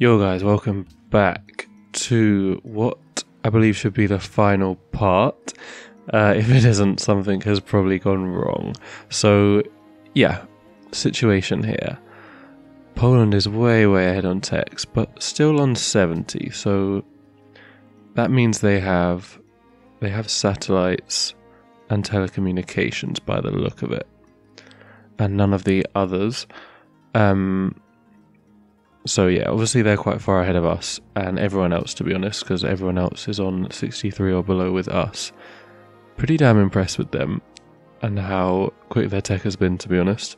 Yo guys, welcome back to what I believe should be the final part. If it isn't, something has probably gone wrong. So, yeah, situation here. Poland is way ahead on techs, but still on 70, so that means they have satellites and telecommunications by the look of it, and none of the others. So yeah, obviously they're quite far ahead of us and everyone else, to be honest, because everyone else is on 63 or below with us. Pretty damn impressed with them and how quick their tech has been, to be honest.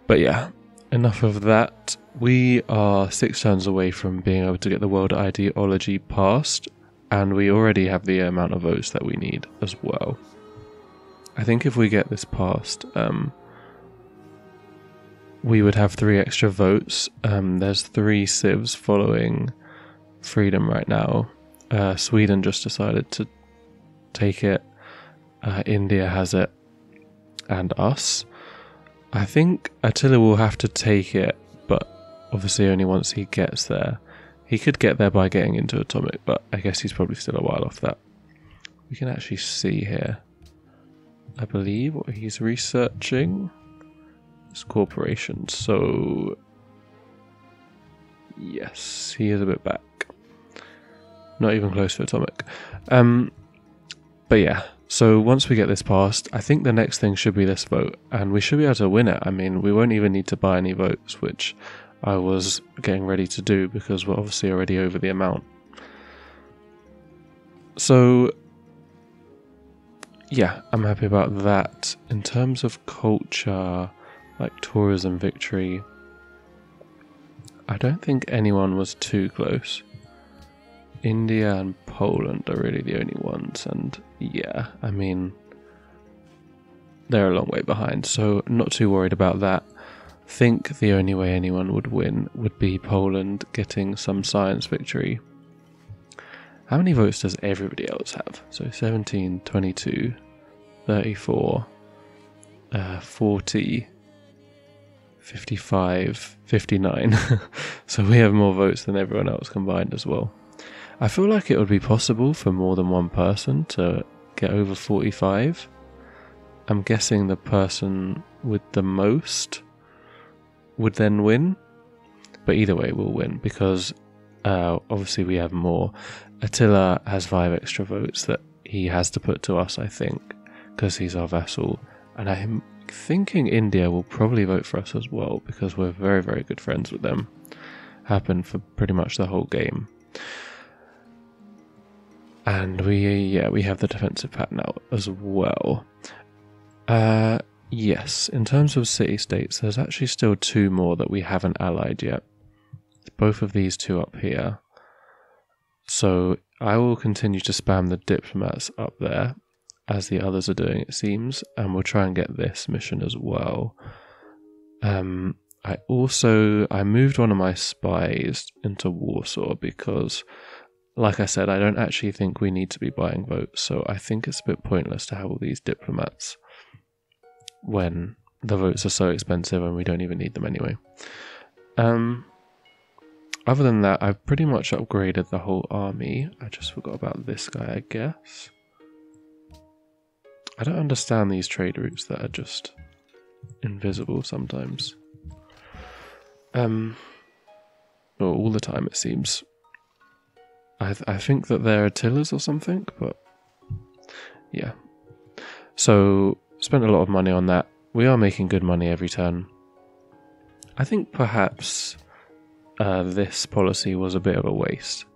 But yeah, enough of that. We are 6 turns away from being able to get the world ideology passed, and we already have the amount of votes that we need as well. I think if we get this passed, we would have 3 extra votes. There's 3 civs following freedom right now. Sweden just decided to take it. India has it. And us. I think Attila will have to take it, but obviously only once he gets there. He could get there by getting into atomic, but I guess he's probably still a while off that. We can actually see here, I believe, what he's researching. Corporation, so yes, he is a bit back, not even close to atomic. But yeah, so once we get this passed, I think the next thing should be this vote, and we should be able to win it. I mean, we won't even need to buy any votes, which I was getting ready to do because we're obviously already over the amount. So yeah, I'm happy about that. In terms of culture, like tourism victory, I don't think anyone was too close. India and Poland are really the only ones, and yeah, I mean, they're a long way behind, so not too worried about that. Think the only way anyone would win would be Poland getting some science victory. How many votes does everybody else have? So 17, 22, 34, 40, 55, 59. So we have more votes than everyone else combined as well. I feel like it would be possible for more than one person to get over 45. I'm guessing the person with the most would then win. But either way, we'll win because obviously we have more. Attila has 5 extra votes that he has to put to us, I think, because he's our vassal. And I'm thinking India will probably vote for us as well because we're very good friends with them. Happened for pretty much the whole game. And we have the defensive pattern out as well. Yes, in terms of city-states, there's actually still 2 more that we haven't allied yet. Both of these 2 up here. So I will continue to spam the diplomats up there, as the others are doing, it seems, and we'll try and get this mission as well. I moved one of my spies into Warsaw because, like I said, I don't actually think we need to be buying votes, so I think it's a bit pointless to have all these diplomats when the votes are so expensive and we don't even need them anyway. Other than that, I've pretty much upgraded the whole army. I just forgot about this guy, I guess. I don't understand these trade routes that are just invisible sometimes. Well, all the time it seems. I think that they're Attilas or something, but yeah. So, spent a lot of money on that. We are making good money every turn. I think perhaps this policy was a bit of a waste,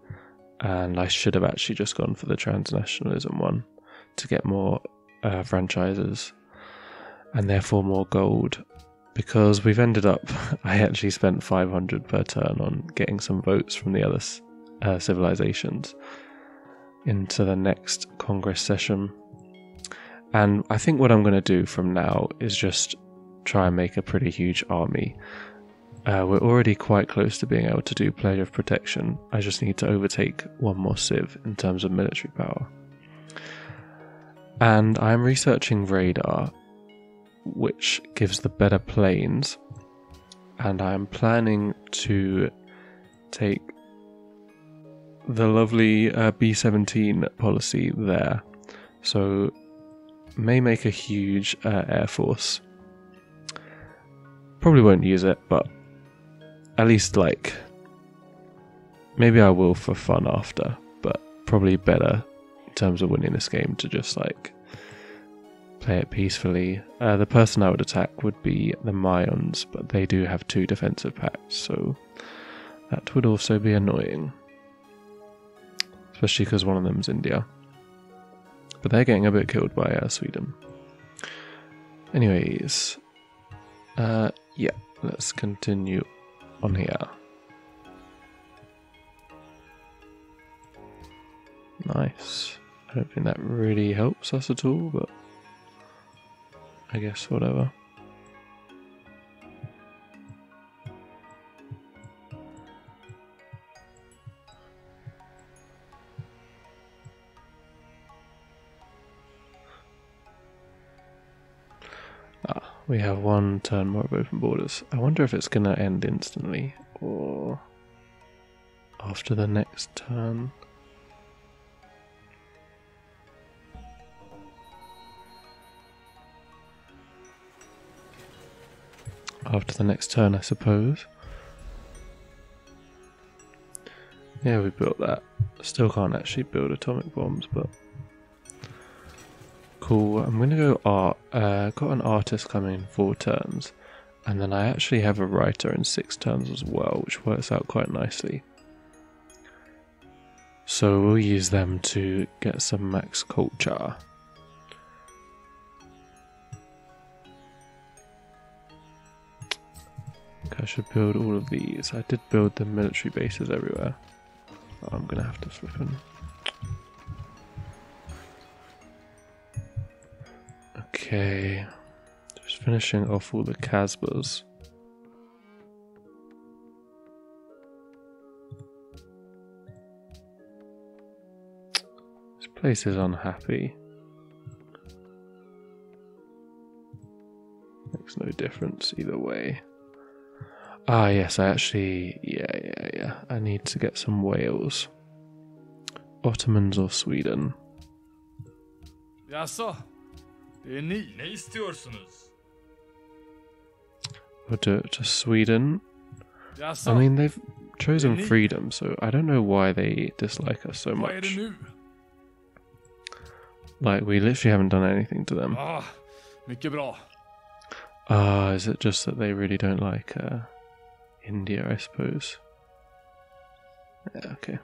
and I should have actually just gone for the transnationalism one to get more franchises and therefore more gold, because we've ended up, I actually spent 500 per turn on getting some votes from the other civilizations into the next Congress session. And I think what I'm going to do from now is just try and make a pretty huge army. We're already quite close to being able to do Pledge of Protection. I just need to overtake one more civ in terms of military power. And I'm researching radar, which gives the better planes, and I'm planning to take the lovely B-17 policy there. So may make a huge air force. Probably won't use it, but at least like maybe I will for fun after, but probably better in terms of winning this game to just like play it peacefully. The person I would attack would be the Mayans, but they do have 2 defensive pacts, so that would also be annoying. Especially because one of them's India. But they're getting a bit killed by Sweden. Anyways, yeah, let's continue on here. Nice. I don't think that really helps us at all, but I guess whatever. We have 1 turn more of open borders. I wonder if it's going to end instantly or after the next turn. After the next turn, I suppose. Yeah, we built that. Still can't actually build atomic bombs, but cool. I'm gonna go art. Got an artist coming in 4 turns, and then I actually have a writer in 6 turns as well, which works out quite nicely. So we'll use them to get some max culture. I should build all of these. I did build the military bases everywhere. Oh, I'm gonna have to flip them. Okay, just finishing off all the Casbahs. This place is unhappy. Makes no difference either way. Ah, yes, I actually, yeah. I need to get some Wales. Ottomans or Sweden. Jaså? Det är ni? Ne istiyorsunuz? We'll do it to Sweden. Jaså? I mean, they've chosen freedom, so I don't know why they dislike us so Vad är det much. nu? Like, we literally haven't done anything to them. Ah, mycket bra. Is it just that they really don't like India, I suppose? Yeah, okay.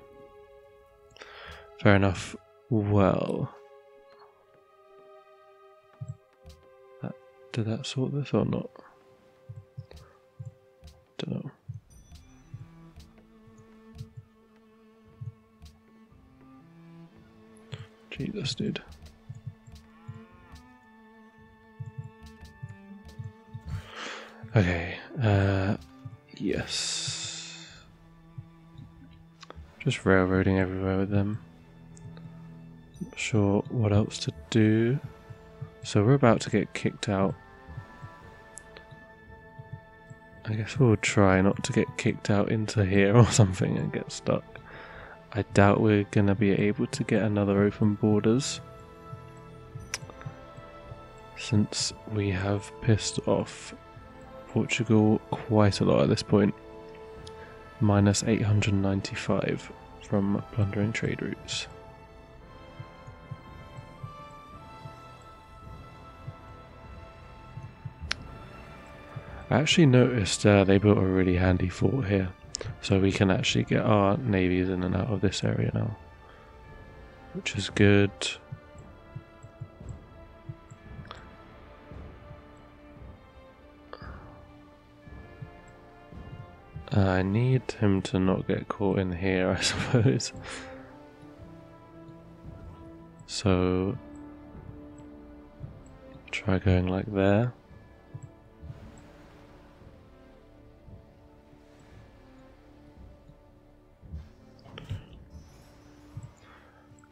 Fair enough. Well, did that sort this or not? Don't know. Jesus, dude. Okay, yes. Just railroading everywhere with them. Not sure what else to do. So we're about to get kicked out. I guess we'll try not to get kicked out into here or something and get stuck. I doubt we're gonna be able to get another open borders, since we have pissed off Portugal quite a lot at this point. Minus 895 from plundering trade routes. I actually noticed they built a really handy fort here, so we can actually get our navies in and out of this area now, which is good. I need him to not get caught in here, I suppose. So try going like there.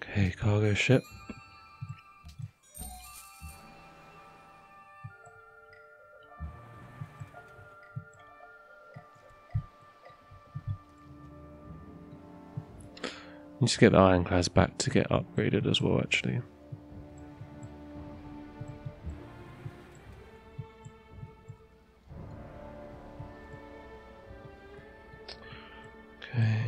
Okay, cargo ship. Need to get the ironclads back to get upgraded as well, actually. Okay.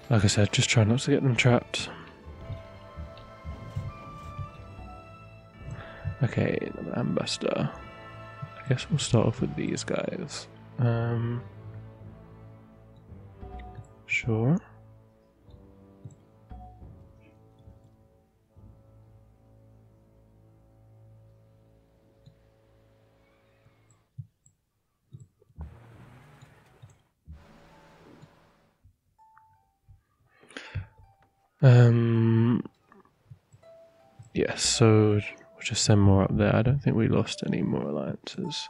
Like I said, just try not to get them trapped. Okay, another ambassador. I guess we'll start off with these guys. Sure. Yes, so we'll just send more up there. I don't think we lost any more alliances.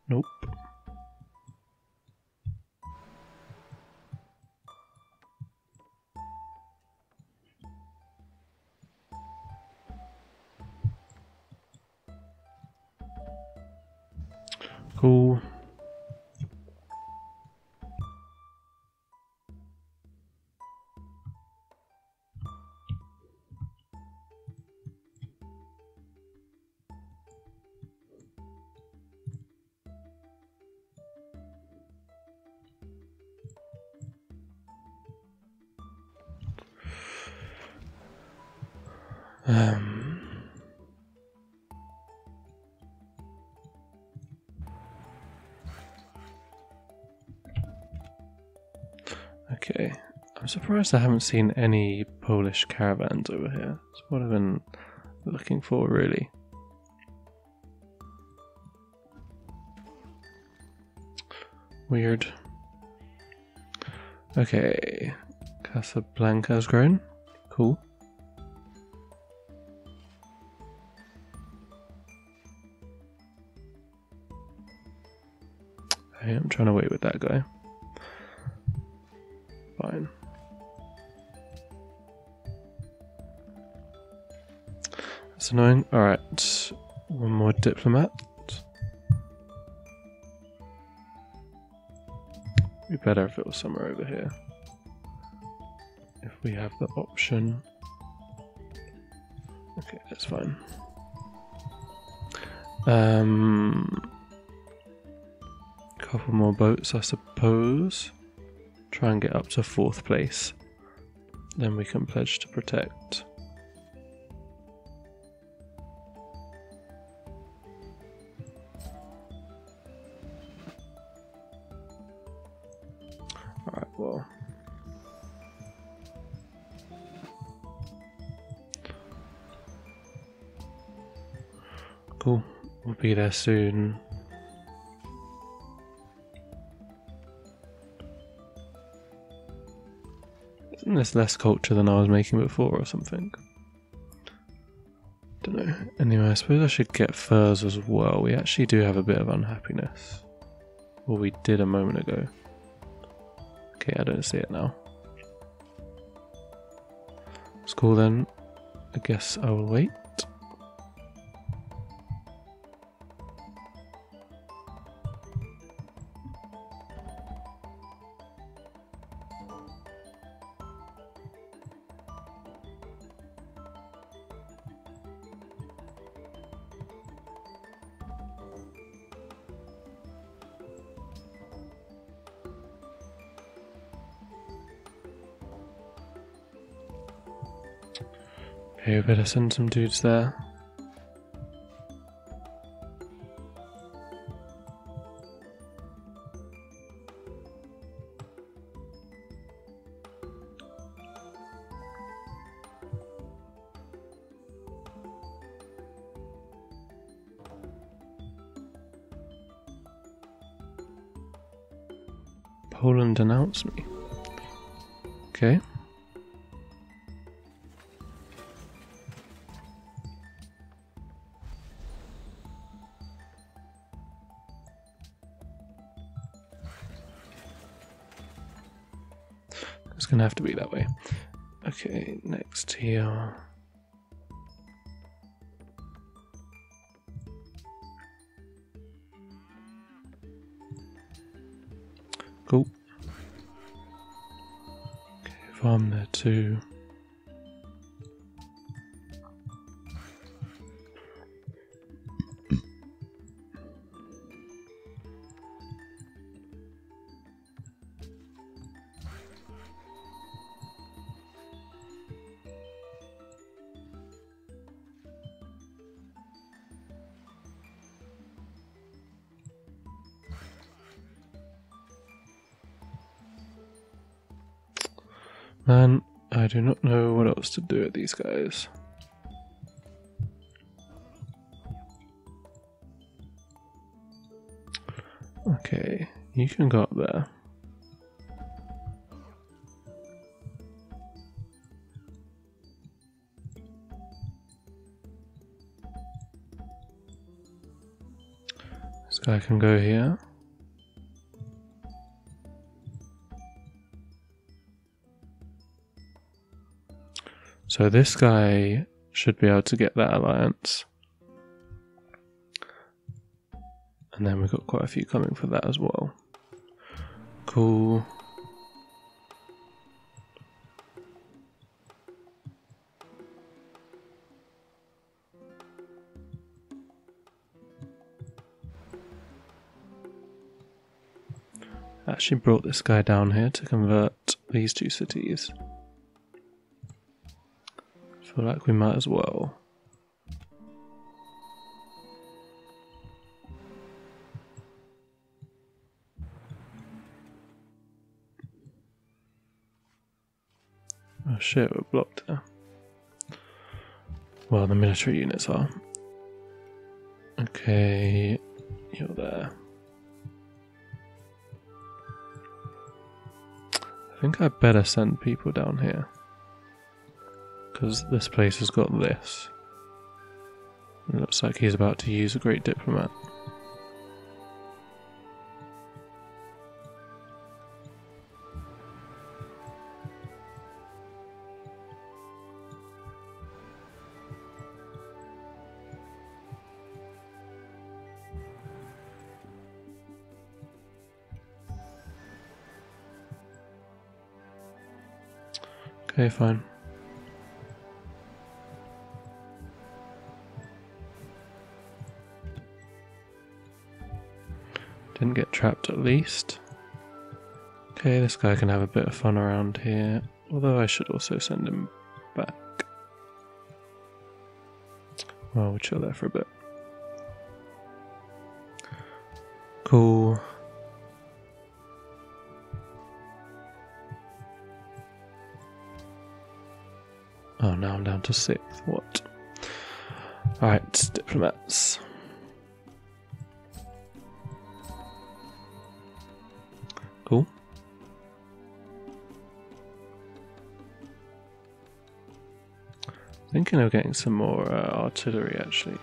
Nope. Cool. Okay, I'm surprised I haven't seen any Polish caravans over here. That's what I've been looking for, really. Weird. Okay, Casablanca's grown. Cool. Hey, I'm trying to wait with that guy. Fine. That's annoying. Alright, one more diplomat. Be better if it was somewhere over here. If we have the option. Okay, that's fine. Couple more boats, I suppose. Try and get up to 4th place. Then we can pledge to protect. Alright, well. Cool. We'll be there soon. Isn't this less culture than I was making before or something? Don't know. Anyway, I suppose I should get furs as well. We actually do have a bit of unhappiness. Well, we did a moment ago. Okay, I don't see it now. It's cool then. I guess I will wait. Okay, we better send some dudes there. call and denounce me. Okay. It's gonna have to be that way. Okay, next here. Cool. Okay, farm there too. Man, I do not know what else to do with these guys. Okay, you can go up there. This guy can go here. So this guy should be able to get that alliance. And then we've got quite a few coming for that as well. Cool. Actually brought this guy down here to convert these two cities. Feel like we might as well. Oh shit, we're blocked there. Well, the military units are. Okay, you're there. I think I better send people down here. Because this place has got this. It looks like he's about to use a great diplomat. Okay, fine. Didn't get trapped at least. Okay, this guy can have a bit of fun around here. Although I should also send him back. Well, we'll chill there for a bit. Cool. Oh, now I'm down to 6th. What? Alright, diplomats. Cool. Thinking of getting some more artillery actually.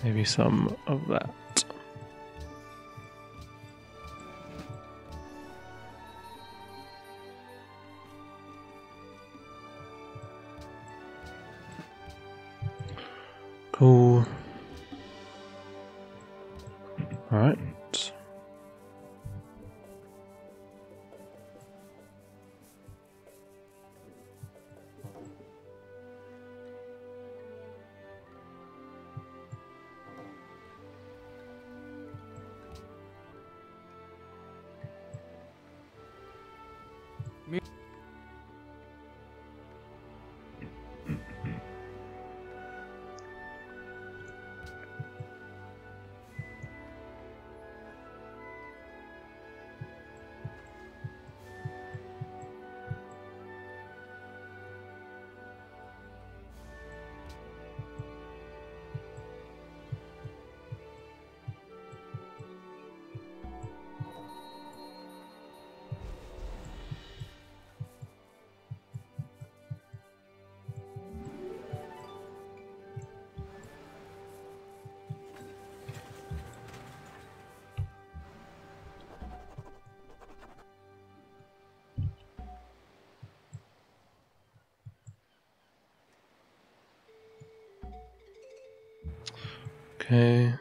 Maybe some of that. Cool. All right. Okay.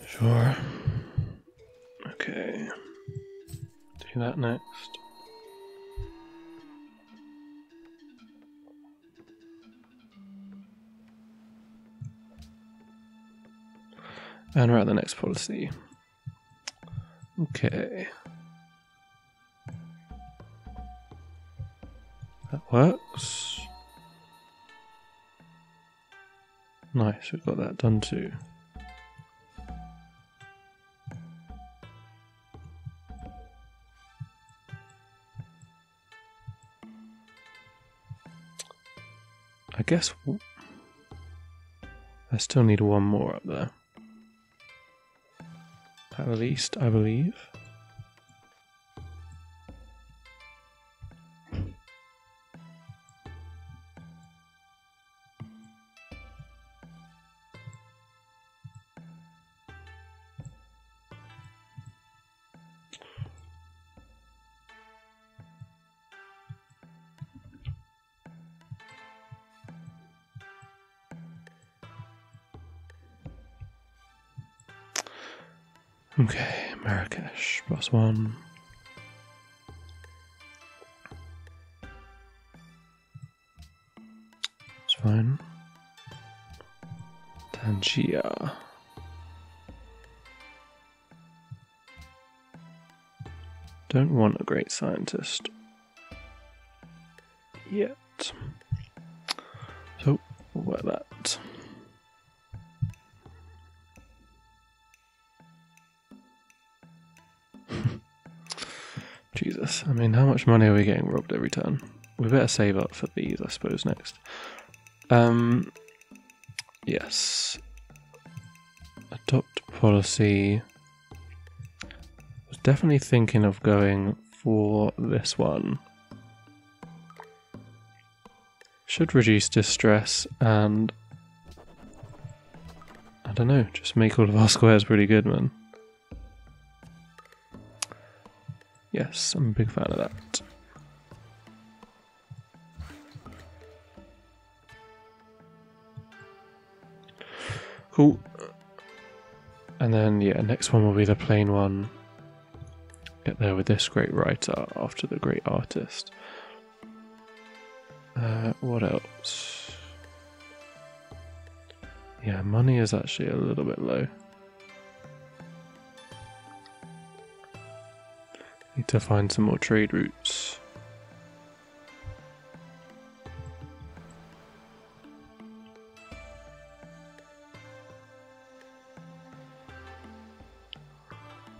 Sure. Okay. Do that next. And we're at the next policy. Okay. That works. Nice, we've got that done too. I guess I still need one more up there. At least, I believe. Okay, Marrakesh, +1. It's fine. Tangier. Don't want a great scientist yet. So, we'll work that. Jesus, I mean, how much money are we getting robbed every turn? We better save up for these, I suppose, next. Yes. Adopt policy. Was definitely thinking of going for this one. Should reduce distress and I don't know, just make all of our squares pretty good, man. Yes, I'm a big fan of that. Cool. And then, yeah, next one will be the plain one. Get there with this great writer after the great artist. What else? Yeah, money is actually a little bit low. Need to find some more trade routes.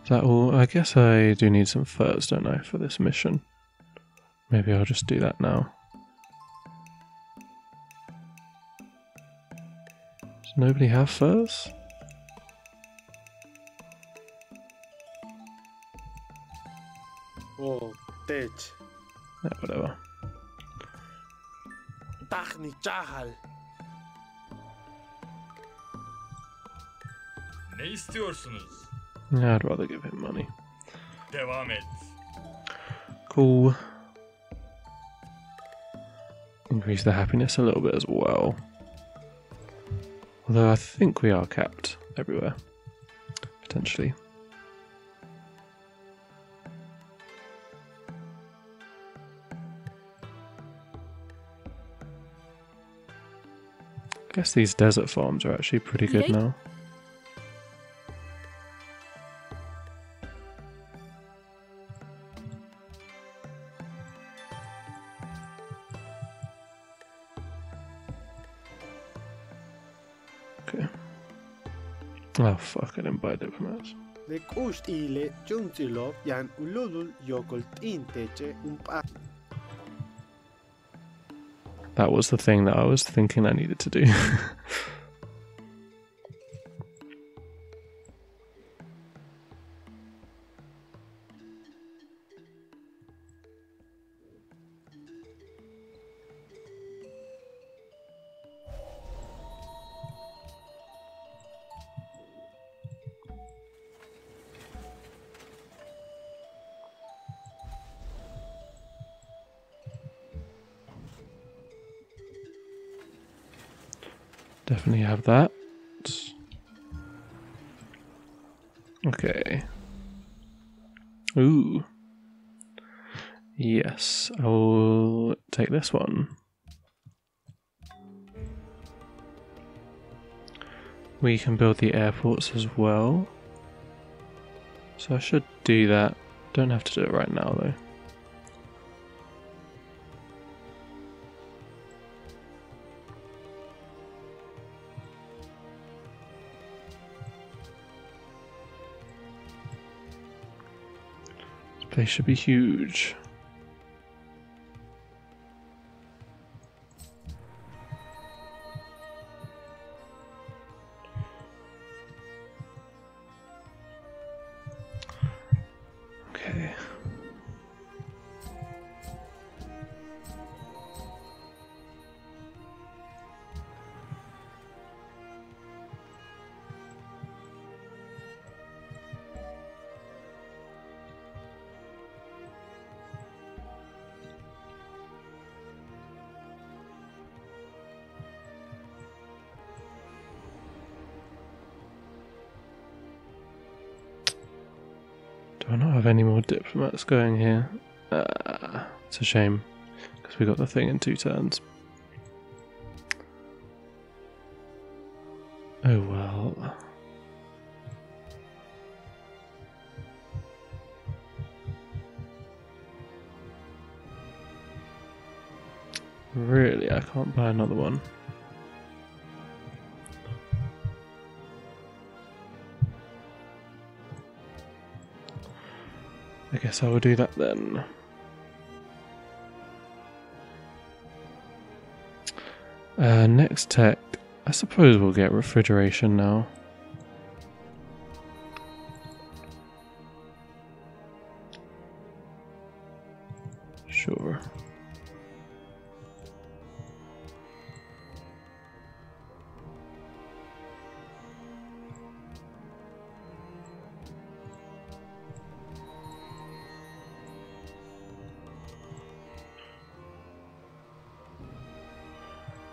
Is that all? I guess I do need some furs, don't I, for this mission? Maybe I'll just do that now. Does nobody have furs? Oh, tech. Yeah, whatever. Tachni Chahal. Ne istiyorsunuz? Yeah, I'd rather give him money. Devam et. Cool. Increase the happiness a little bit as well. Although I think we are capped everywhere. Potentially. I guess these desert farms are actually pretty good now. Okay. Oh fuck, I didn't buy diplomats. Le kust ile Juntilov yan ululul yokult inteche umpa. That was the thing that I was thinking I needed to do. Definitely have that. Okay. Ooh. Yes, I will take this one. We can build the airports as well. So I should do that. Don't have to do it right now though. This place should be huge. Okay. Do I not have any more diplomats going here? It's a shame, because we got the thing in 2 turns. Oh well. Really, I can't buy another one. I guess I will do that then. Next tech, I suppose we'll get refrigeration now. Sure.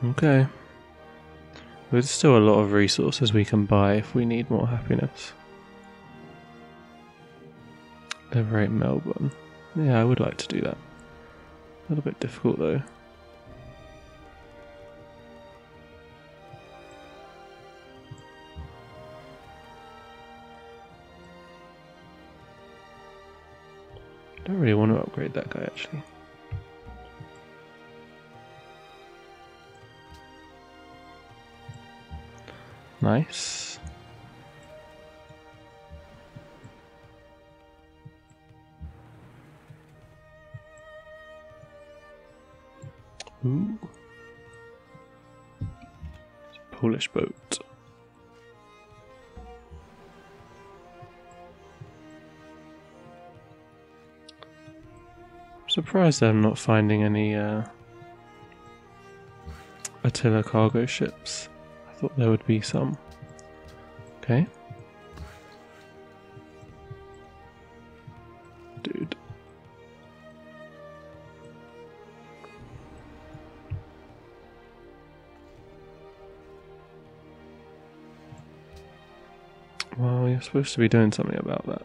Okay. There's still a lot of resources we can buy if we need more happiness. Liberate Melbourne. Yeah, I would like to do that. A little bit difficult though. Don't really want to upgrade that guy actually. Nice. Ooh. Polish boat. I'm surprised I'm not finding any Attila cargo ships. I thought there would be some. Okay. Dude. Well, you're supposed to be doing something about that.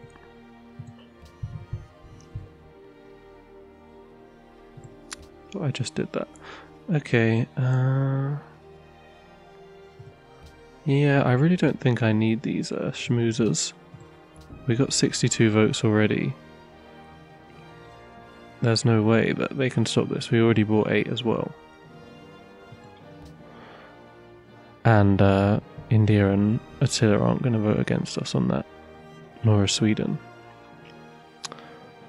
Thought I just did that. Okay, yeah, I really don't think I need these schmoozers. We got 62 votes already. There's no way that they can stop this. We already bought 8 as well. And India and Attila aren't going to vote against us on that. Nor is Sweden.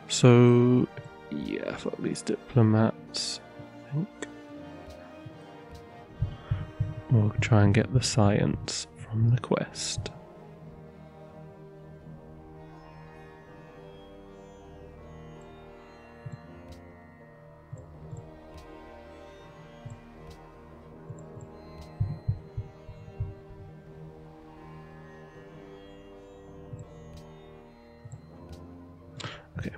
So, yeah, fuck these diplomats, I think. We'll try and get the science from the quest. Okay.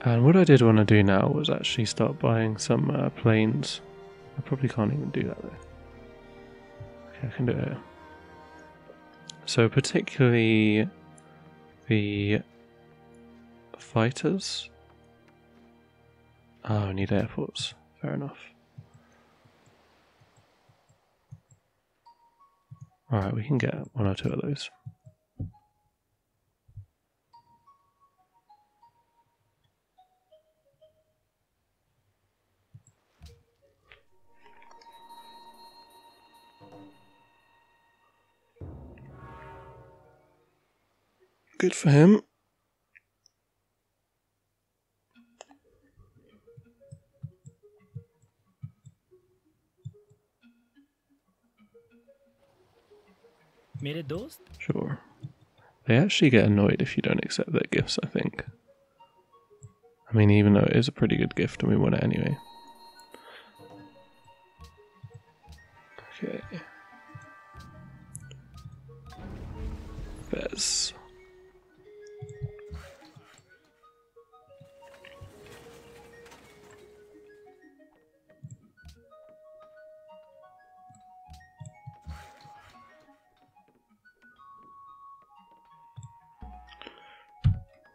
And what I did want to do now was actually start buying some planes. I probably can't even do that though. Okay, I can do it here. So particularly the fighters. Oh, I need airports. Fair enough. Alright, we can get one or two of those. Good for him. मेरे दोस्त Sure. They actually get annoyed if you don't accept their gifts, I think. I mean, even though it is a pretty good gift and we want it anyway. Okay. Bez.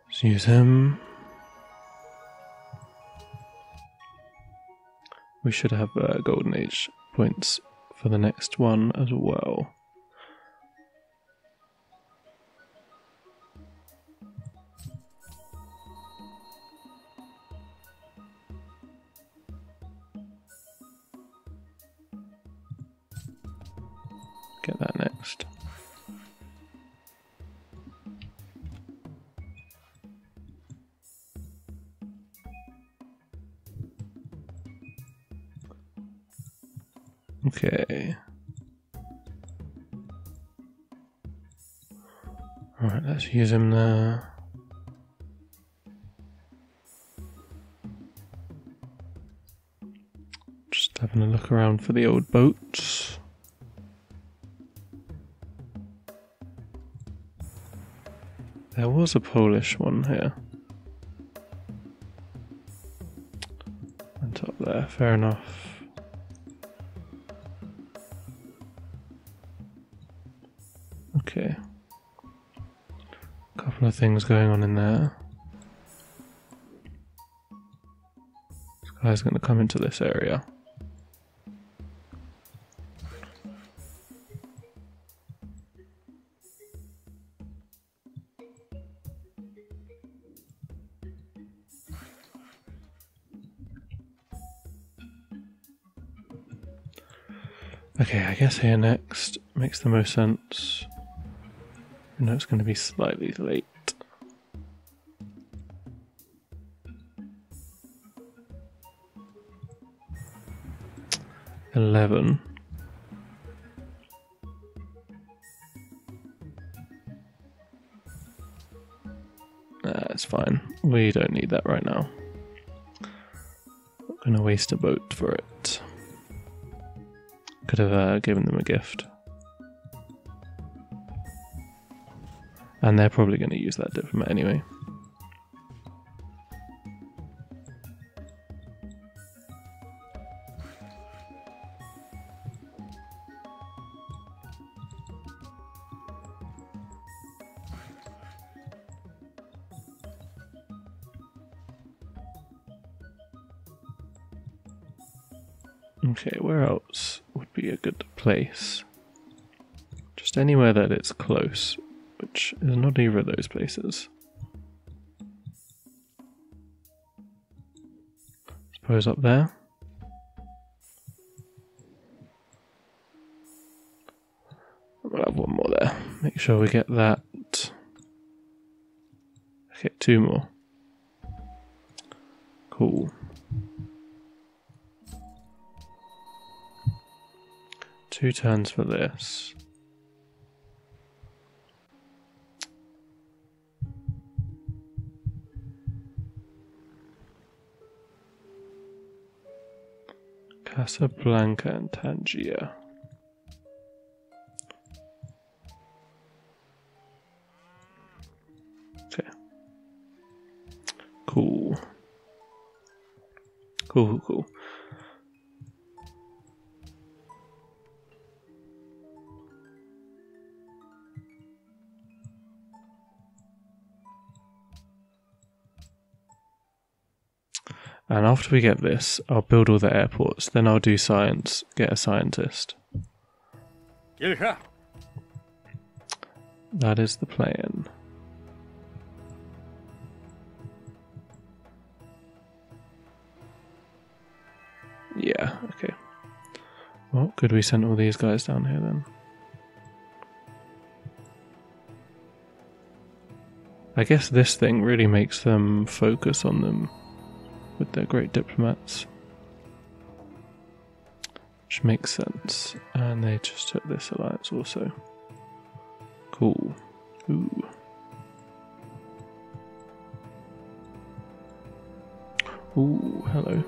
Let's use him. We should have Golden Age points for the next one as well. Get that next. Okay. Alright, let's use him there. Just having a look around for the old boats. There was a Polish one here. Went up there, fair enough. Okay. Couple of things going on in there. This guy's going to come into this area. Okay, I guess here next makes the most sense. I know it's going to be slightly late. $11. It's fine. We don't need that right now. Not going to waste a boat for it. Could have given them a gift. And they're probably going to use that diplomat anyway. Okay, where else would be a good place? Just anywhere that it's close, which is not either of those places. Suppose up there. We'll have one more there. Make sure we get that. Okay, two more. Cool. Two turns for this. Casablanca and Tangier. Okay. Cool. Cool. And after we get this, I'll build all the airports. Then I'll do science, get a scientist. Gelha. That is the plan. Yeah, okay. Well, good we sent all these guys down here then. I guess this thing really makes them focus on them with their great diplomats. Which makes sense. And they just took this alliance also. Cool. Ooh. Ooh, hello.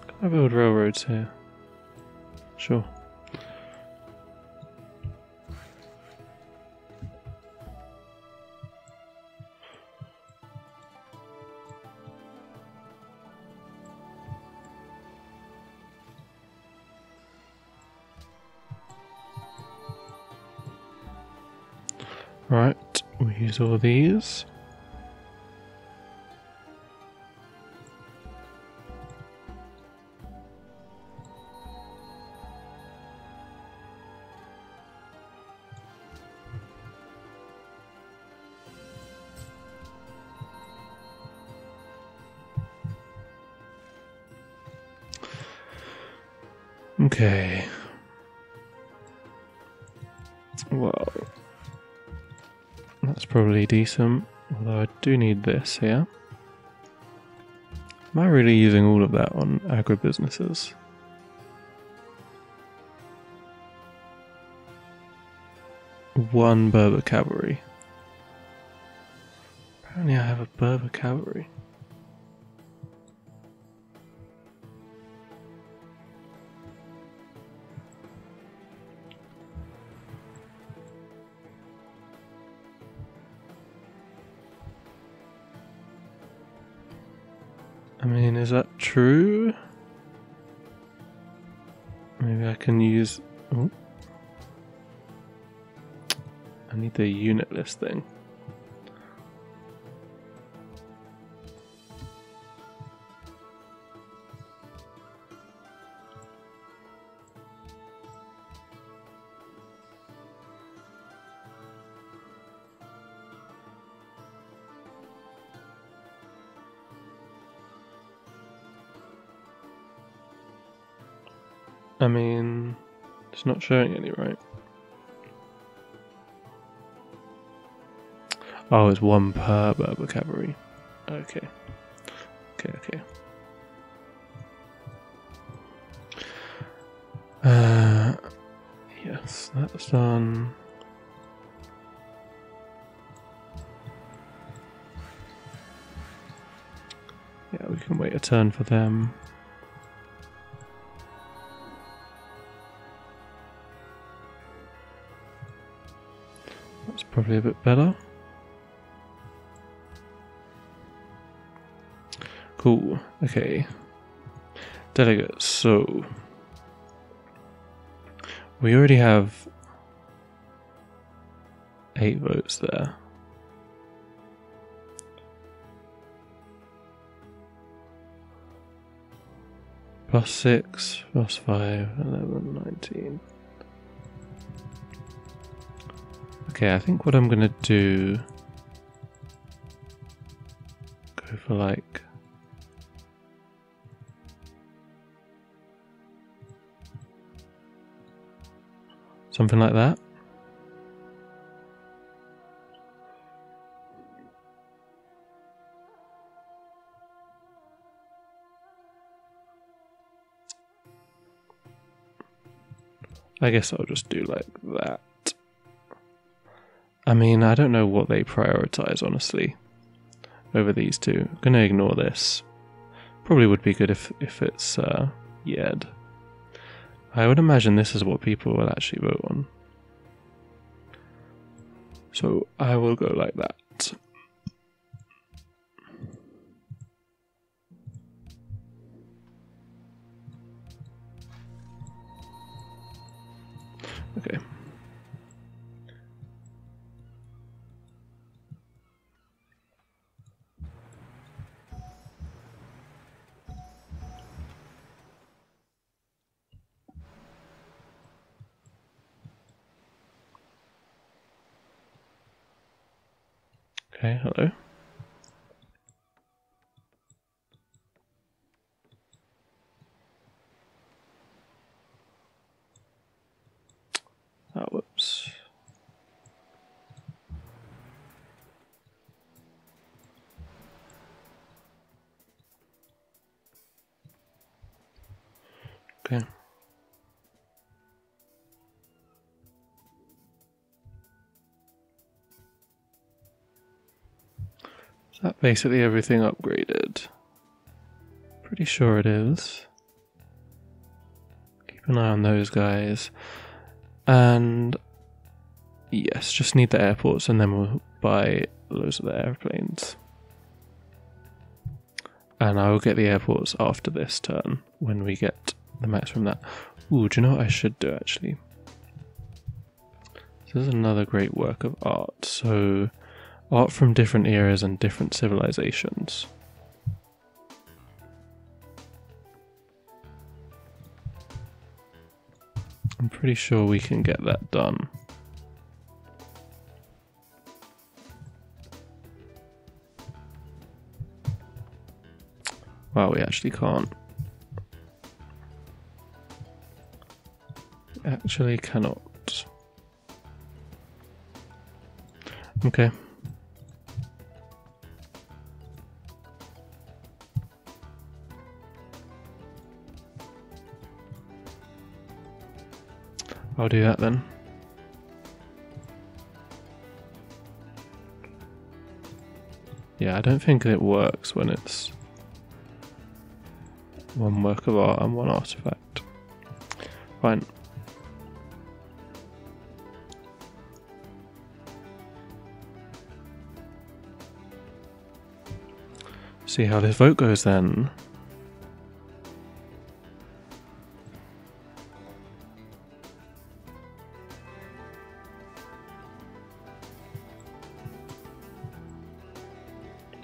Can I build railroads here? Sure. Right, we use all these. Okay. Well, that's probably decent, although I do need this here. Am I really using all of that on agribusinesses? One Berber cavalry. Apparently I have a Berber cavalry. I mean, is that true? Maybe I can use... Oh. I need the unit list thing. I mean, it's not showing any, right? Oh, it's one per Berber cavalry. Okay. Yes, that's done. Yeah, we can wait a turn for them. That's probably a bit better. Cool. Okay. Delegates, so we already have 8 votes there. +6, +5, 11, 19. Okay, I think what I'm gonna do, go for like something like that. I guess I'll just do like that. I mean, I don't know what they prioritize, honestly, over these two. I'm gonna ignore this. Probably would be good if it's Yed. I would imagine this is what people will actually vote on. So I will go like that. Okay. Okay, hello. Oh, whoops. Okay. Is that basically everything upgraded? Pretty sure it is. Keep an eye on those guys. And yes, just need the airports and then we'll buy loads of the airplanes. And I will get the airports after this turn when we get the max from that. Ooh, do you know what I should do actually? This is another great work of art. So, art from different eras and different civilizations. I'm pretty sure we can get that done. Wow, we actually can't. We actually cannot. Okay. I'll do that then. Yeah, I don't think it works when it's one work of art and one artifact. Fine. See how this vote goes then.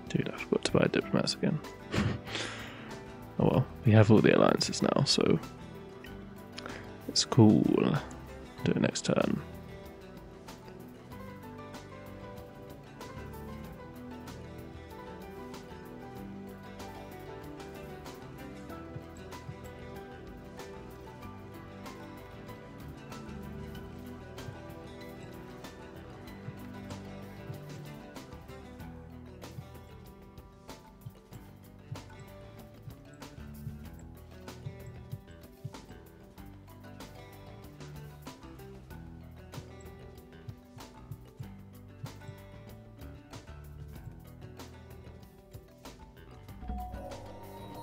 Dude, I forgot to buy diplomats again. Oh well, we have all the alliances now, so it's cool. Do it next turn.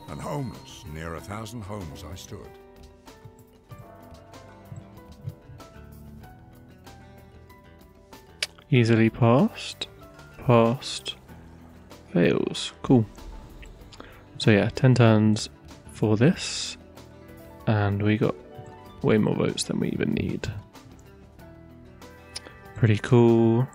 And homeless, near 1,000 homes I stood. Easily passed. Passed. Fails. Cool. So yeah, 10 turns for this. And we got way more votes than we even need. Pretty cool.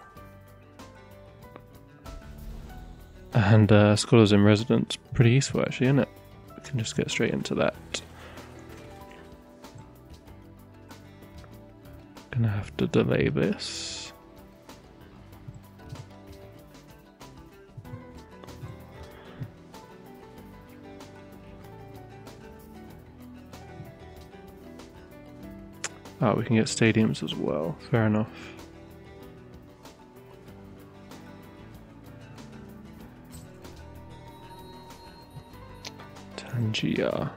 And Scholars in Residence, pretty useful actually, isn't it? We can just get straight into that. Gonna have to delay this. Oh, we can get stadiums as well, fair enough. Tangier.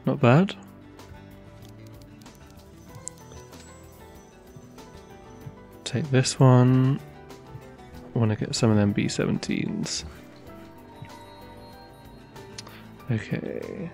Not bad. Take this one. want to get some of them B-17s. Okay.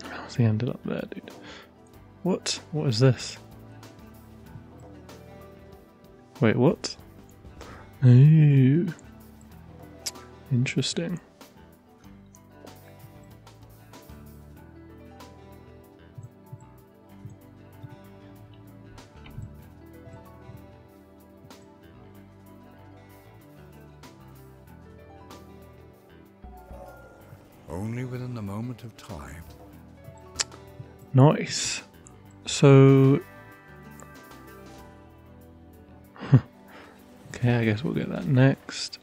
How's he ended up there, dude? What? What is this? Wait, what? Oh, interesting. Only within the moment of time. Nice. So, okay, I guess we'll get that next.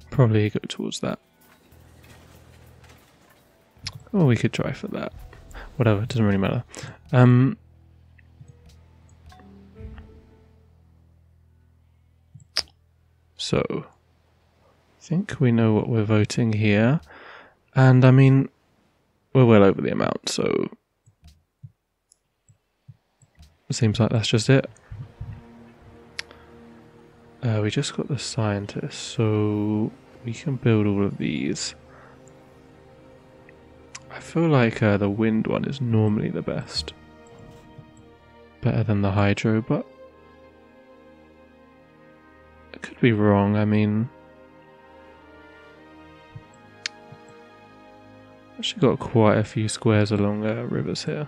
Probably go towards that. Or we could try for that. Whatever, it doesn't really matter. So, I think we know what we're voting here. And I mean, we're well over the amount, so it seems like that's just it. We just got the scientists, so we can build all of these. I feel like the wind one is normally the best. Better than the hydro, but I could be wrong. I mean, actually got quite a few squares along rivers here.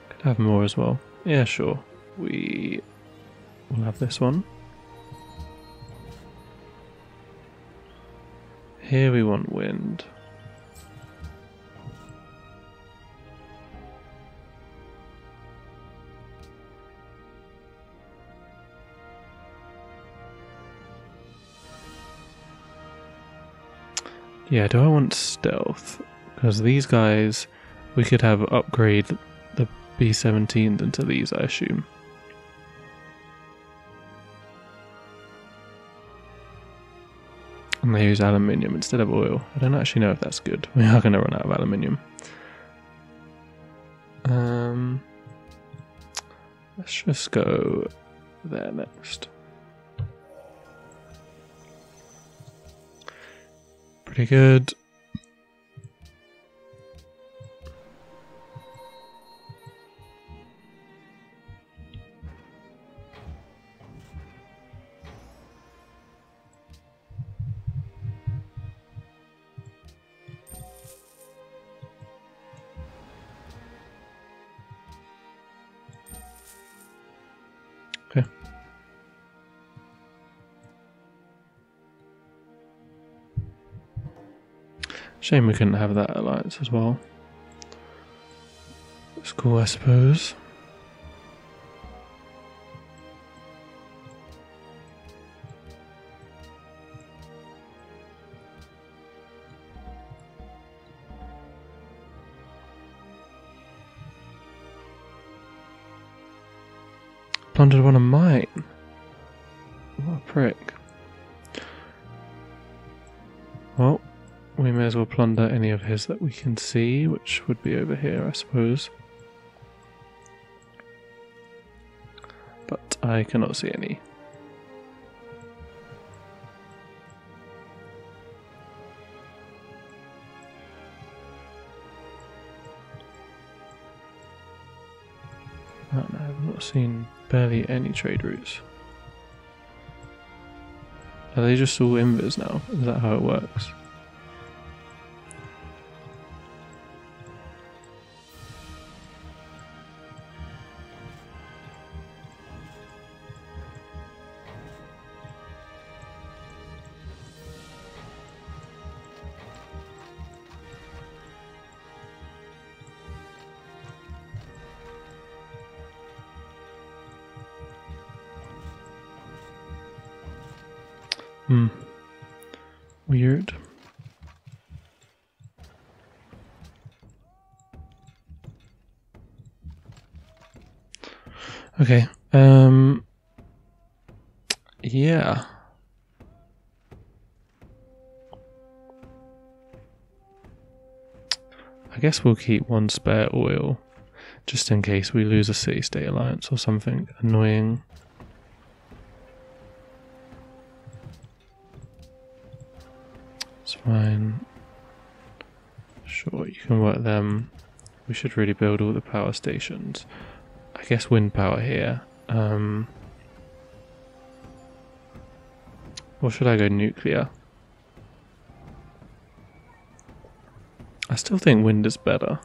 Could have more as well. Yeah, sure. We will have this one. Here we want wind. Yeah, do I want stealth? Because these guys, we could have upgrade the B-17s into these, I assume. And they use aluminium instead of oil. I don't actually know if that's good. We are going to run out of aluminium. Let's just go there next. Pretty good. Okay. Shame we couldn't have that alliance as well. It's cool, I suppose. Plundered one of mine. What a prick. Well, we may as well plunder any of his that we can see, which would be over here, I suppose. But I cannot see any. Oh, no, I've not seen barely any trade routes. Are they just all invis now? Is that how it works? Weird. Okay. Yeah. I guess we'll keep one spare oil, just in case we lose a city-state alliance or something annoying. It's fine. Sure, you can work them. We should really build all the power stations. I guess wind power here. Or should I go nuclear? I still think wind is better.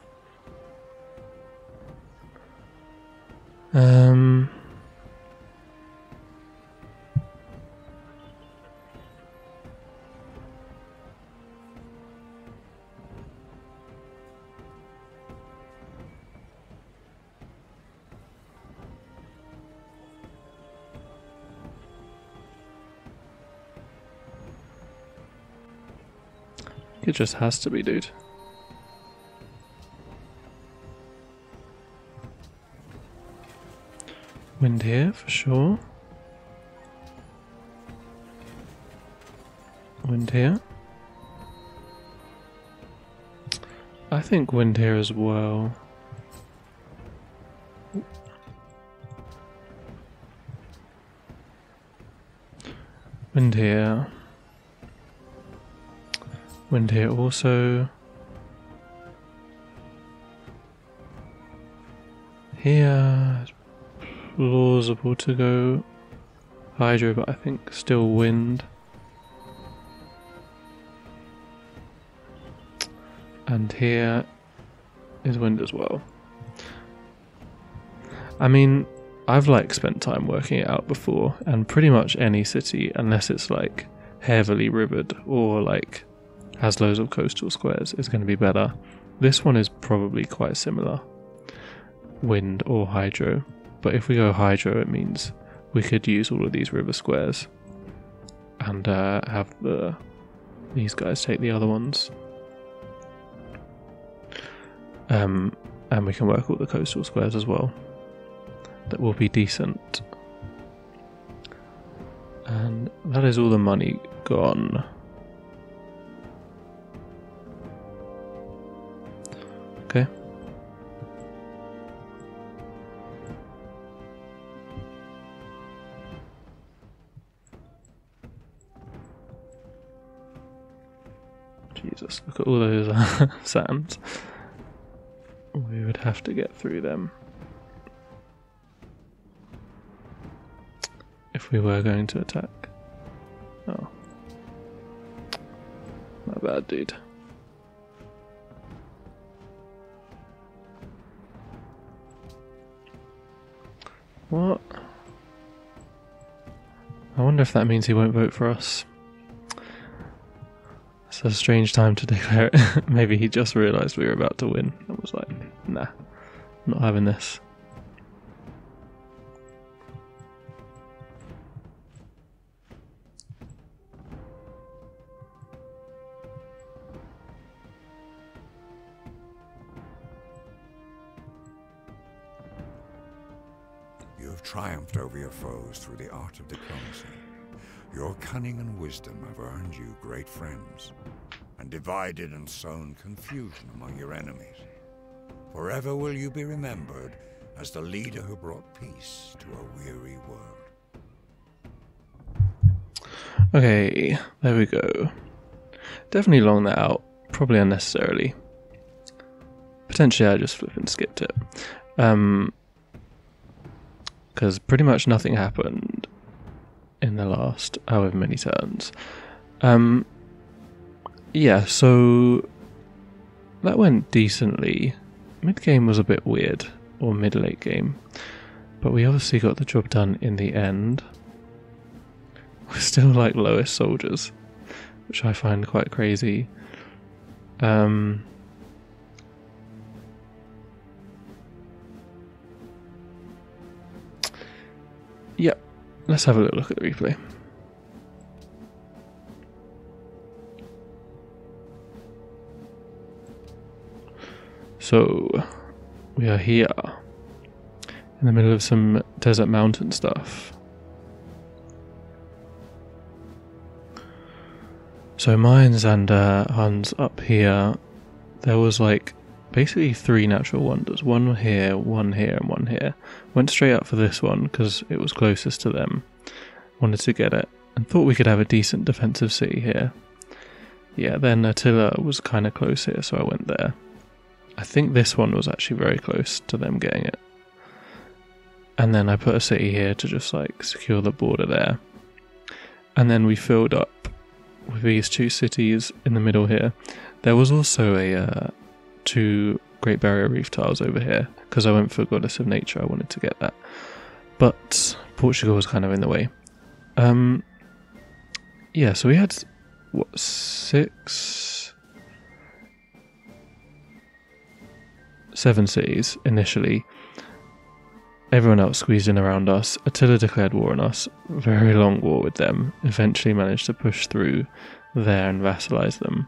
It just has to be, dude. Wind here for sure. Wind here. I think wind here as well. Wind here. Wind here also. Here, plausible to go hydro, but I think still wind. And here is wind as well. I mean, I've like spent time working it out before, and pretty much any city, unless it's like heavily rivered or like has loads of coastal squares, is going to be better. This one is probably quite similar, wind or hydro, but if we go hydro it means we could use all of these river squares and have these guys take the other ones, and we can work all the coastal squares as well. That will be decent. And that is all the money gone. Okay. Jesus, look at all those sands. We would have to get through them if we were going to attack. Oh. Not bad, dude. What? I wonder if that means he won't vote for us. It's a strange time to declare it. Maybe he just realised we were about to win and was like, nah, I'm not having this. You have triumphed over your foes through the art of diplomacy. Your cunning and wisdom have earned you great friends, and divided and sown confusion among your enemies. Forever will you be remembered as the leader who brought peace to a weary world. Okay, there we go. Definitely long that out, probably unnecessarily. Potentially I just flipping skipped it. Because pretty much nothing happened in the last however many turns. Yeah, so that went decently. Mid-game was a bit weird, or mid-late game, but we obviously got the job done in the end. We're still like lowest soldiers, which I find quite crazy. Yep, let's have a little look at the replay. So, we are here in the middle of some desert mountain stuff. So mines and Hans up here, there was like basically 3 natural wonders. One here, and one here. Went straight up for this one because it was closest to them. Wanted to get it and thought we could have a decent defensive city here. Yeah, then Attila was kind of close here, so I went there. I think this one was actually very close to them getting it. And then I put a city here to just like secure the border there. And then we filled up with these 2 cities in the middle here. There was also a 2 Great Barrier Reef tiles over here because I went for Goddess of Nature. I wanted to get that, but Portugal was kind of in the way. Yeah, so we had what 7 cities initially. Everyone else squeezed in around us. Attila declared war on us. Very long war with them. Eventually managed to push through there and vassalize them.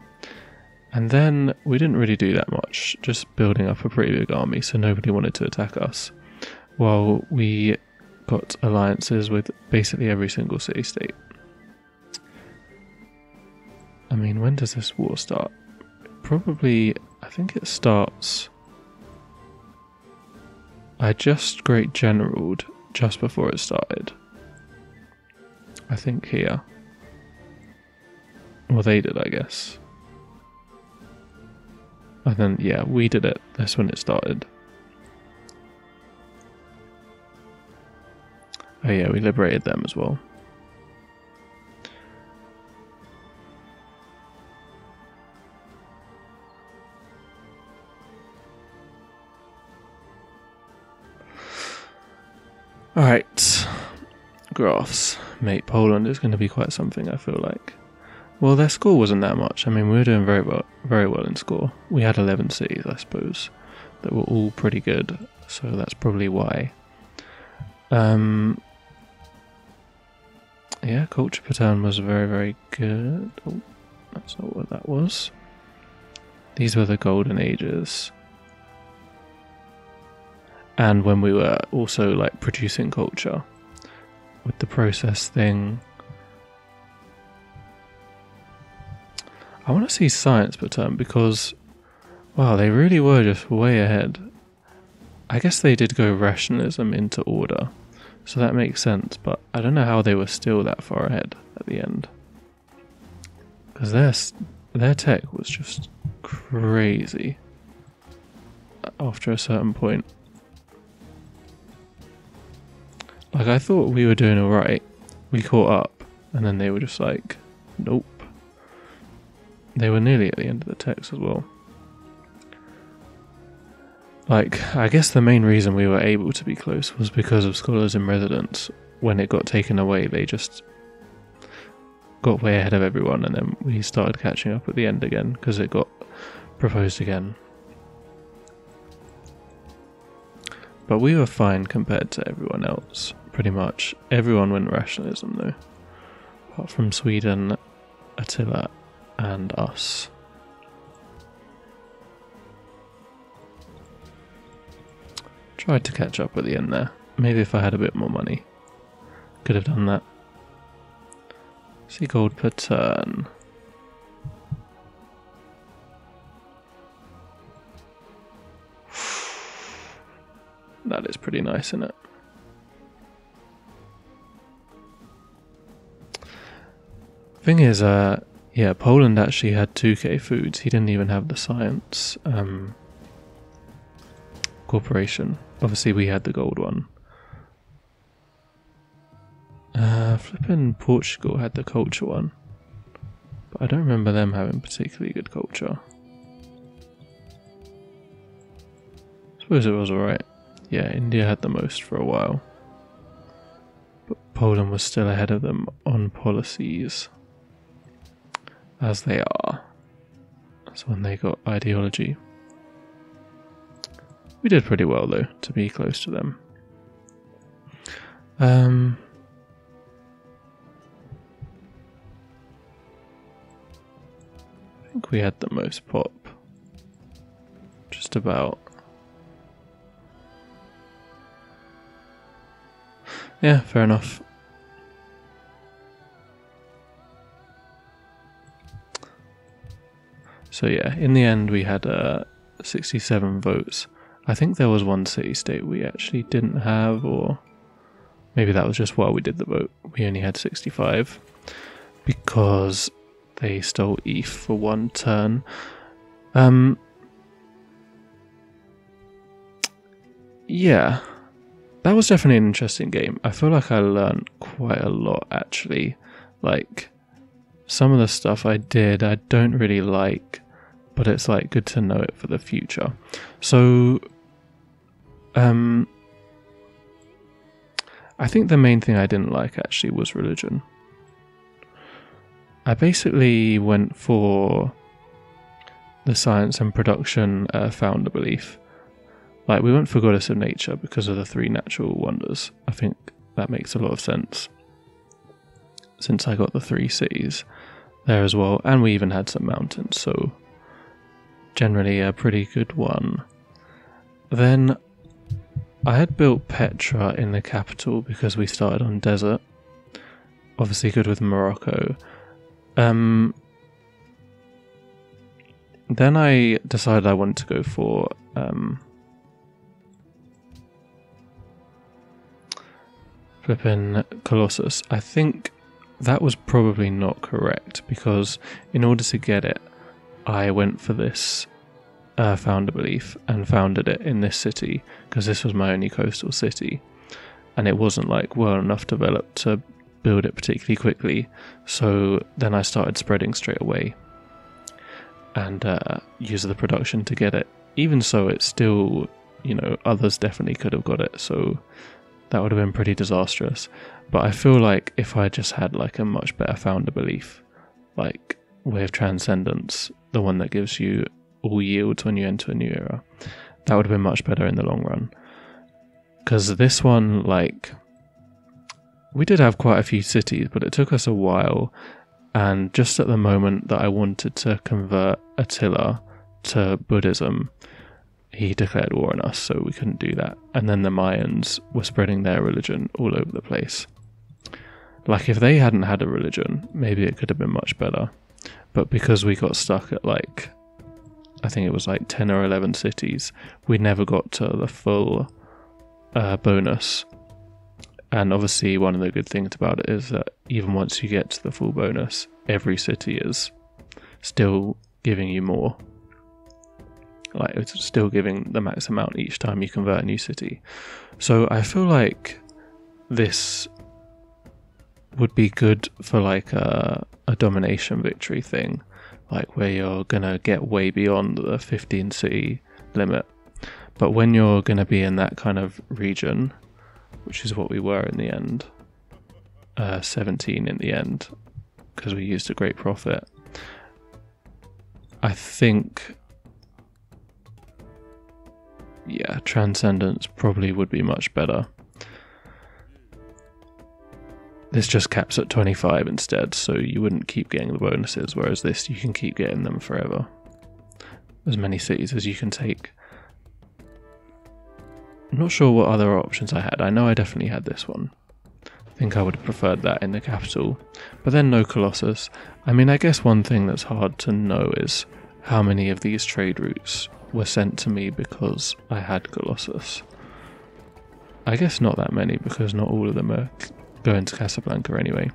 And then we didn't really do that much, just building up a pretty big army, so nobody wanted to attack us. While we got alliances with basically every single city-state. I mean, when does this war start? Probably, I think it starts... I just Great Generaled just before it started. I think here. Well, they did, I guess. And then, yeah, we did it. That's when it started. Oh yeah, we liberated them as well. Alright, graphs. Mate, Poland is going to be quite something, I feel like. Well, their score wasn't that much. I mean, we were doing very well in score. We had 11 cities, I suppose, that were all pretty good, so that's probably why. Yeah, culture per turn was very, very good. Oh, that's not what that was. These were the golden ages. And when we were also like producing culture with the process thing. I want to see science per turn because, wow, they really were just way ahead. I guess they did go rationalism into order, so that makes sense, but I don't know how they were still that far ahead at the end. Because their tech was just crazy after a certain point. Like, I thought we were doing alright. We caught up, and then they were just like, nope. They were nearly at the end of the text as well. Like, I guess the main reason we were able to be close was because of Scholars in Residence. When it got taken away, they just got way ahead of everyone, and then we started catching up at the end again, because it got proposed again. But we were fine compared to everyone else, pretty much. Everyone went rationalism though, apart from Sweden, Attila, and us. Tried to catch up at the end there. Maybe if I had a bit more money, could have done that. See gold per turn. That is pretty nice, isn't it? Thing is, yeah, Poland actually had 2k foods. He didn't even have the science corporation. Obviously, we had the gold one. Flippin' Portugal had the culture one, but I don't remember them having particularly good culture. Suppose it was alright. Yeah, India had the most for a while, but Poland was still ahead of them on policies, as they are. That's when they got ideology. We did pretty well though, to be close to them. I think we had the most pop. Just just about. Yeah, fair enough. So yeah, in the end we had 67 votes. I think there was one city-state we actually didn't have, or maybe that was just while we did the vote. We only had 65 because they stole ETH for one turn. Yeah, that was definitely an interesting game. I feel like I learned quite a lot, actually. Like, some of the stuff I did I don't really like, but it's like good to know it for the future. So I think the main thing I didn't like actually was religion. I basically went for the science and production founder belief. Like, we went for goddess of nature because of the 3 natural wonders. I think that makes a lot of sense, since I got the 3 cities there as well, and we even had some mountains, so generally a pretty good one. Then I had built Petra in the capital because we started on desert. Obviously good with Morocco. Then I decided I wanted to go for flipping Colossus. I think that was probably not correct, because in order to get it, I went for this founder belief and founded it in this city, because this was my only coastal city, and it wasn't like well enough developed to build it particularly quickly. So then I started spreading straight away and used the production to get it. Even so, it's still, you know, others definitely could have got it, so that would have been pretty disastrous. But I feel like if I just had like a much better founder belief, like Way of Transcendence, the one that gives you all yields when you enter a new era, that would have been much better in the long run. Because this one, like, we did have quite a few cities, but it took us a while, and just at the moment that I wanted to convert Attila to Buddhism, he declared war on us, so we couldn't do that. And then the Mayans were spreading their religion all over the place. Like, if they hadn't had a religion, maybe it could have been much better. But because we got stuck at, like, I think it was like 10 or 11 cities, we never got to the full bonus. And obviously one of the good things about it is that even once you get to the full bonus, every city is still giving you more. Like, it's still giving the max amount each time you convert a new city. So I feel like this would be good for like a domination victory thing, like where you're gonna get way beyond the 15 city limit. But when you're gonna be in that kind of region, which is what we were in the end, 17 in the end, because we used a great profit, I think, yeah, Transcendence probably would be much better. This just caps at 25 instead, so you wouldn't keep getting the bonuses, whereas this, you can keep getting them forever. As many cities as you can take. I'm not sure what other options I had. I know I definitely had this one. I think I would have preferred that in the capital. But then no Colossus. I mean, I guess one thing that's hard to know is how many of these trade routes were sent to me because I had Colossus. I guess not that many, because not all of them are going to Casablanca anyway.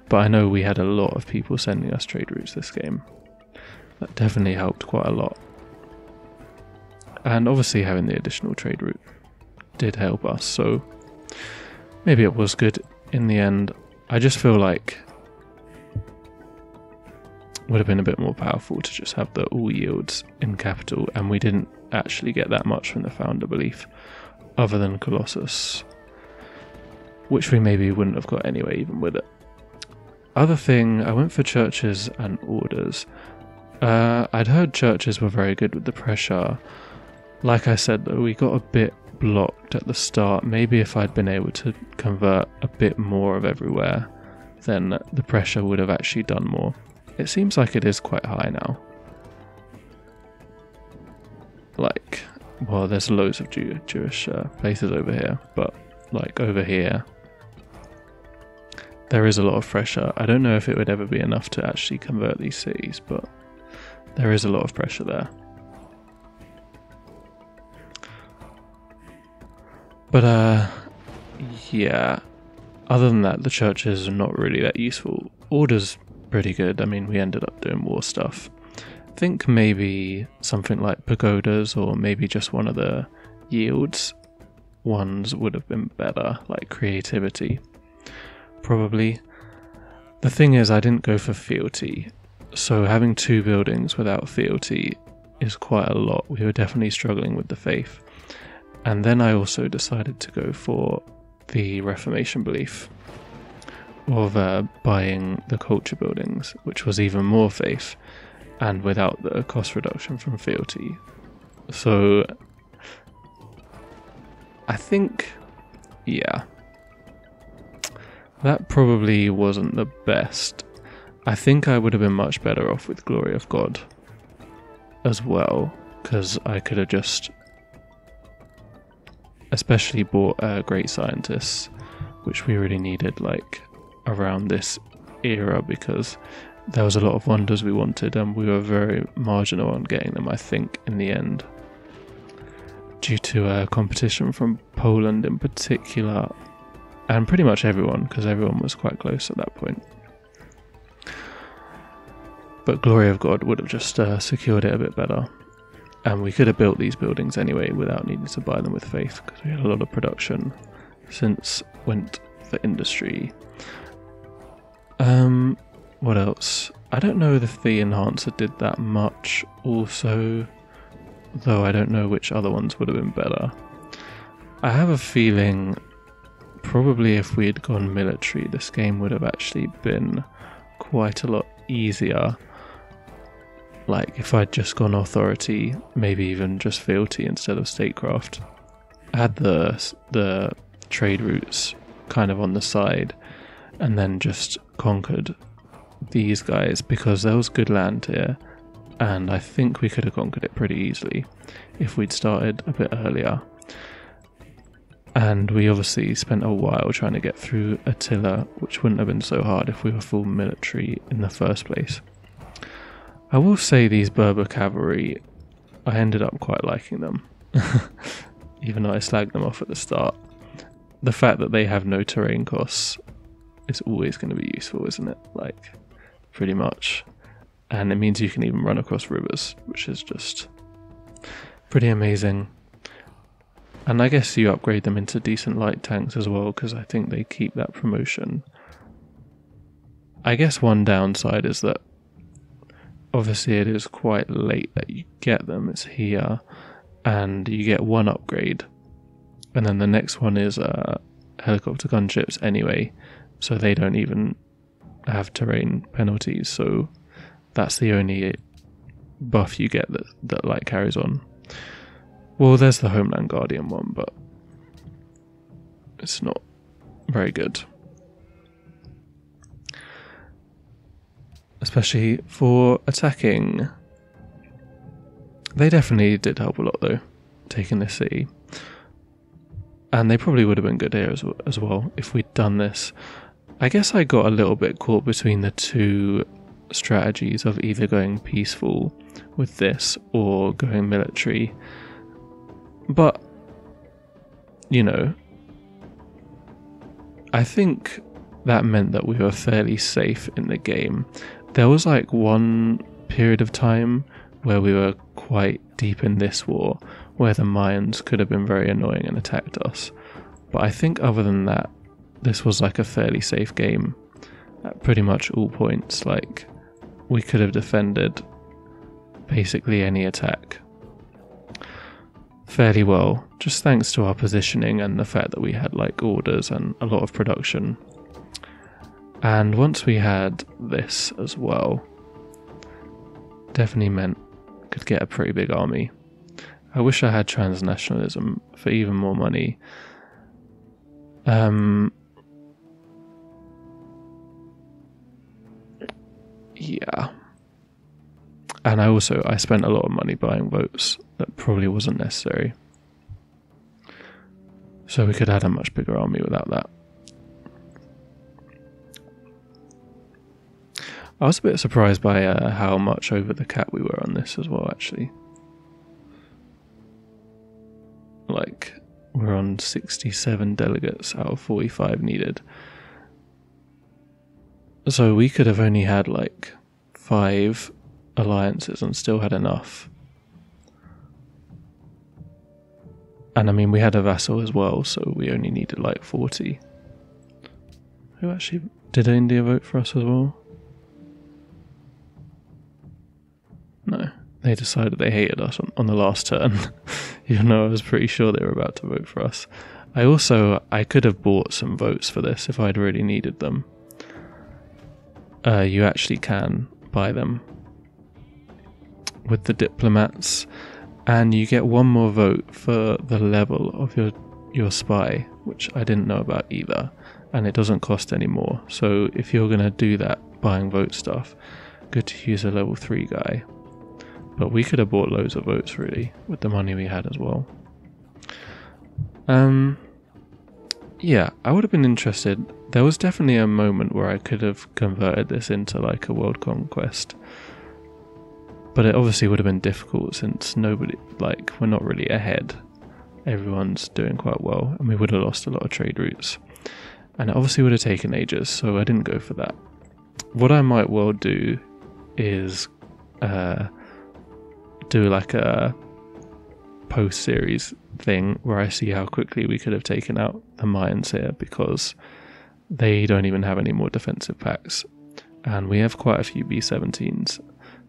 But I know we had a lot of people sending us trade routes this game. That definitely helped quite a lot. And obviously having the additional trade route did help us, so maybe it was good in the end. I just feel like it would have been a bit more powerful to just have the all yields in capital, and we didn't actually get that much from the founder belief other than Colossus, which we maybe wouldn't have got anyway even with it. Other thing, I went for churches and orders. I'd heard churches were very good with the pressure. Like I said though, we got a bit blocked at the start. Maybe if I'd been able to convert a bit more of everywhere, then the pressure would have actually done more. It seems like it is quite high now. like, well, there's loads of Jewish places over here, but like over here, there is a lot of pressure. I don't know if it would ever be enough to actually convert these cities, but there is a lot of pressure there. But yeah, other than that, the churches are not really that useful. Order's pretty good. I mean, we ended up doing war stuff. I think maybe something like pagodas, or maybe just one of the yields ones would have been better, like creativity. Probably. The thing is, I didn't go for fealty, so having 2 buildings without fealty is quite a lot. We were definitely struggling with the faith. And then I also decided to go for the Reformation belief of buying the culture buildings, which was even more faith and without the cost reduction from fealty. So I think, yeah, that probably wasn't the best. I think I would have been much better off with Glory of God as well, because I could have just especially bought Great Scientists, which we really needed like around this era, because there was a lot of wonders we wanted and we were very marginal on getting them, I think, in the end, due to competition from Poland in particular, and pretty much everyone, because everyone was quite close at that point. But Glory of God would have just secured it a bit better, and we could have built these buildings anyway without needing to buy them with faith, because we had a lot of production since went for industry. What else? I don't know if the enhancer did that much also, though I don't know which other ones would have been better. I have a feeling probably if we had gone military, this game would have actually been quite a lot easier. Like if I'd just gone authority, maybe even just fealty instead of statecraft. I had the trade routes kind of on the side, and then just conquered these guys because there was good land here, and I think we could have conquered it pretty easily if we'd started a bit earlier. And we obviously spent a while trying to get through Attila, which wouldn't have been so hard if we were full military in the first place. I will say these Berber cavalry, I ended up quite liking them, even though I slagged them off at the start. The fact that they have no terrain costs is always going to be useful, isn't it? Like, pretty much. And it means you can even run across rivers, which is just pretty amazing. And I guess you upgrade them into decent light tanks as well, because I think they keep that promotion. I guess one downside is that obviously it is quite late that you get them. It's here, and you get one upgrade, and then the next one is helicopter gunships anyway, so they don't even have terrain penalties, so that's the only buff you get that like carries on. Well, there's the Homeland Guardian one, but it's not very good. Especially for attacking. They definitely did help a lot though, taking this city. And they probably would have been good here as well if we'd done this. I guess I got a little bit caught between the two strategies of either going peaceful with this or going military. But, you know, I think that meant that we were fairly safe in the game. There was like one period of time where we were quite deep in this war, where the Mayans could have been very annoying and attacked us. But I think other than that, this was like a fairly safe game at pretty much all points. Like, we could have defended basically any attack fairly well, just thanks to our positioning and the fact that we had like orders and a lot of production. And once we had this as well, definitely meant could get a pretty big army. I wish I had transnationalism for even more money. Yeah. And I spent a lot of money buying votes that probably wasn't necessary. So we could have had a much bigger army without that. I was a bit surprised by how much over the cap we were on this as well, actually. Like, we're on 67 delegates out of 45 needed. So we could have only had like 5 alliances and still had enough. And I mean, we had a vassal as well, so we only needed like 40. Who actually did India vote for us as well? No, they decided they hated us on the last turn, even though I was pretty sure they were about to vote for us. I could have bought some votes for this if I'd really needed them. You actually can buy them with the diplomats, and you get 1 more vote for the level of your spy, which I didn't know about either, and it doesn't cost any more. So if you're going to do that buying vote stuff, good to use a level 3 guy. But we could have bought loads of votes, really, with the money we had as well. Yeah, I would have been interested. There was definitely a moment where I could have converted this into like a world conquest. But it obviously would have been difficult since we're not really ahead. Everyone's doing quite well, and we would have lost a lot of trade routes. And it obviously would have taken ages, so I didn't go for that. What I might well do is do like a post-series thing where I see how quickly we could have taken out the Mayans here, because they don't even have any more defensive packs, and we have quite a few B-17s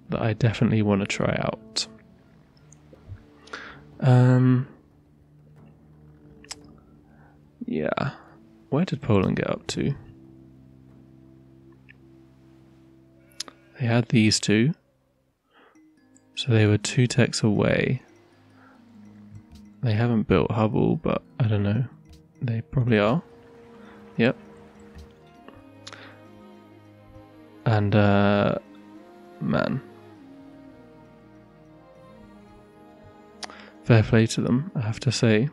that I definitely want to try out. Yeah, where did Poland get up to? They had these 2, so they were 2 techs away. They haven't built Hubble, but I don't know. They probably are. Yep. And, man. Fair play to them, I have to say.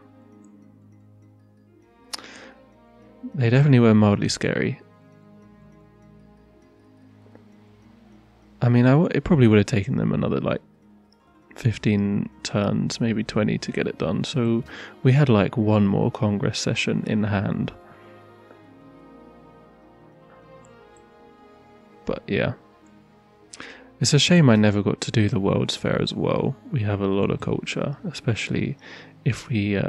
They definitely were mildly scary. I mean, it probably would have taken them another, 15 turns, maybe 20 to get it done. So we had 1 more Congress session in hand. But yeah. It's a shame I never got to do the World's Fair as well. We have a lot of culture, especially if we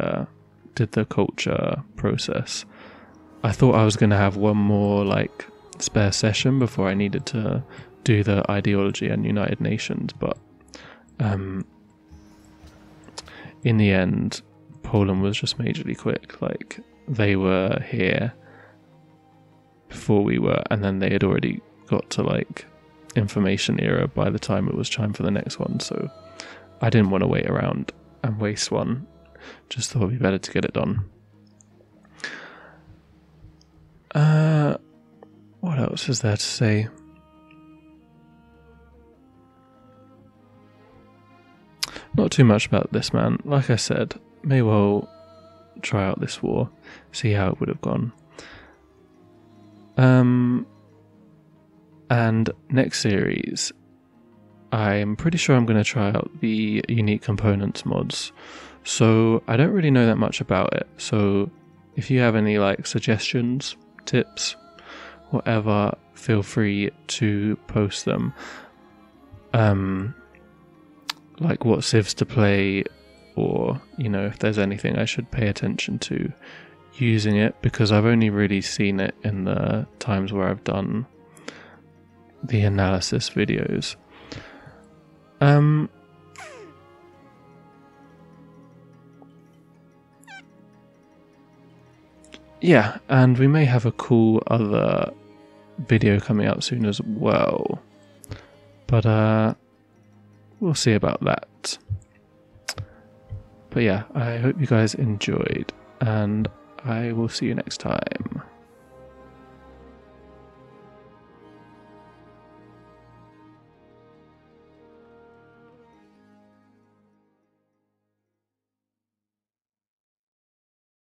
did the culture process. I thought I was going to have 1 more spare session before I needed to do the ideology and United Nations, but in the end, Poland was just majorly quick. They were here before we were, and then they had already got to information era by the time it was time for the next one. So I didn't want to wait around and waste one. Just thought it'd be better to get it done. What else is there to say? Not too much about this man. Like I said, may well try out this war, see how it would have gone. And next series, I'm pretty sure I'm going to try out the unique components mods. So I don't really know that much about it. So if you have any suggestions, tips, whatever, feel free to post them. What civs to play, or if there's anything I should pay attention to using it, because I've only really seen it in the times where I've done the analysis videos. Yeah, and we may have a cool other video coming out soon as well, but we'll see about that. But yeah, I hope you guys enjoyed, and I will see you next time.